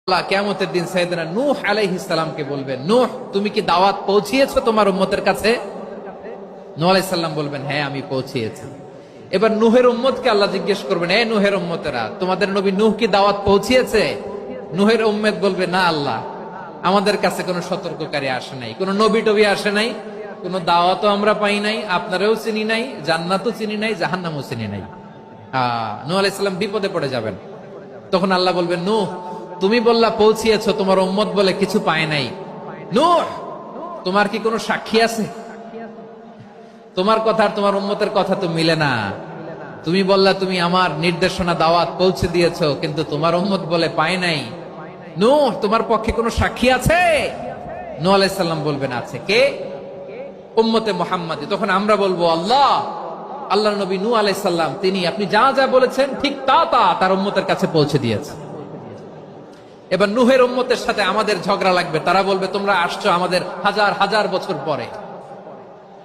আল্লাহ কিয়ামতের দিন সাইয়েদনা নূহ আলাইহিস সালামকে বলবেন, নূহ তুমি কি দাওয়াত পৌঁছিয়েছো তোমার উম্মতের কাছে? নূহ আলাইহিস সালাম বলবেন, হ্যাঁ আমি পৌঁছিয়েছি। এবার নূহের উম্মতকে আল্লাহ জিজ্ঞেস করবেন, এ নূহের উম্মতেরা, তোমাদের নবী নূহ কি দাওয়াত পৌঁছিয়েছে? নূহের উম্মত বলবে, না আল্লাহ, আমাদের কাছে কোনো সতর্ককারী আসে নাই, কোনো নবী টবি আসে নাই, কোনো দাওয়াতও আমরা পাই নাই, আপনারাও চিনি নাই, জান্নাতও চিনি নাই, জাহান্নামও চিনি নাই। নূহ আলাইহিস সালাম বিপদে পড়ে যাবেন। তখন আল্লাহ বলবেন, নূহ তুমি বললা পৌঁছিয়েছো, তোমার উম্মত বলে কিছু পায় নাই। নূহ তোমার কি কোনো সাক্ষী আছে? তোমার কথা আর তোমার উম্মতের কথা তো মিলে না। তুমি বললা তুমি আমার নির্দেশনা দাওয়াত পৌঁছে দিয়েছো, কিন্তু তোমার উম্মত বলে পায় নাই। নূহ তোমার পক্ষে কোনো সাক্ষী আছে? নূহ আলাইহিস সালাম বলবেন, আছে। কে? উম্মতে মুহাম্মাদী। তখন আমরা বলবো, আল্লাহ, আল্লাহর নবী নূহ আলাইহিস সালাম তিনি আপনি যা যা বলেছেন ঠিক তা তা তার উম্মতের কাছে পৌঁছে দিয়েছে। এবার নূহের উম্মতের সাথে আমাদের ঝগড়া লাগবে। তারা বলবে, তোমরা আসছো আমাদের হাজার হাজার বছর পরে,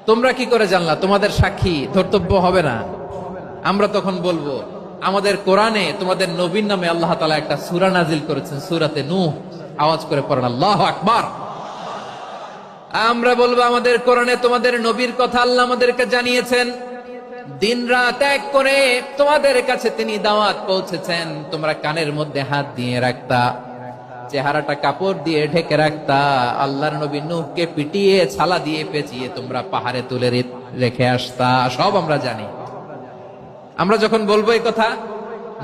তোমরা কি করে জানলা? তোমাদের সাক্ষী ধর্তব্য হবে না? আমরা তখন বলবো, আমাদের কোরআনে তোমাদের নবীর নামে আল্লাহ তাআলা একটা সূরা নাজিল করেছেন, সূরাতে নূহ। আওয়াজ করে পড়েন আল্লাহু আকবার। আমরা বলবো, আমাদের কোরআনে তোমাদের নবীর কথা আল্লাহ আমাদেরকে জানিয়েছেন, দিন রাত এক করে তোমাদের কাছে তিনি দাওয়াত পৌঁছেছেন। তোমরা কানের মধ্যে হাত দিয়ে রাখতা, চেহারাটা কাপড় দিয়ে ঢেকে রাখতা, আল্লাহর নবী নূহকে পিটিয়ে ছালা দিয়ে পেঁচিয়ে তোমরা পাহাড়ে তুলে রেখে আসতা। সব আমরা জানি। আমরা যখন বলবো এই কথা,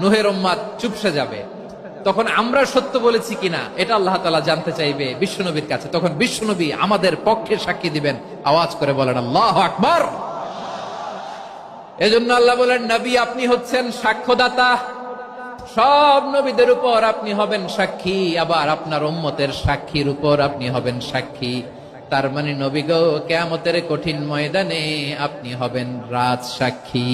নূহের উম্মত চুপসে যাবে। তখন আমরা সত্য বলেছি কিনা এটা আল্লাহ তাআলা জানতে চাইবে বিশ্বনবীর কাছে। তখন বিশ্বনবী আমাদের পক্ষে সাক্ষী দিবেন। আওয়াজ করে বলেন আল্লাহু আকবার। এজন্য আল্লাহ বলেন, নবী আপনি হচ্ছেন সাক্ষ্যদাতা, সব নবীদের উপর আপনি হবেন সাক্ষী, আবার আপনার উম্মতের সাক্ষীর উপর আপনি হবেন সাক্ষী। তার মানে নবী গো, কিয়ামতের কঠিন ময়দানে আপনি হবেন রাজ সাক্ষী।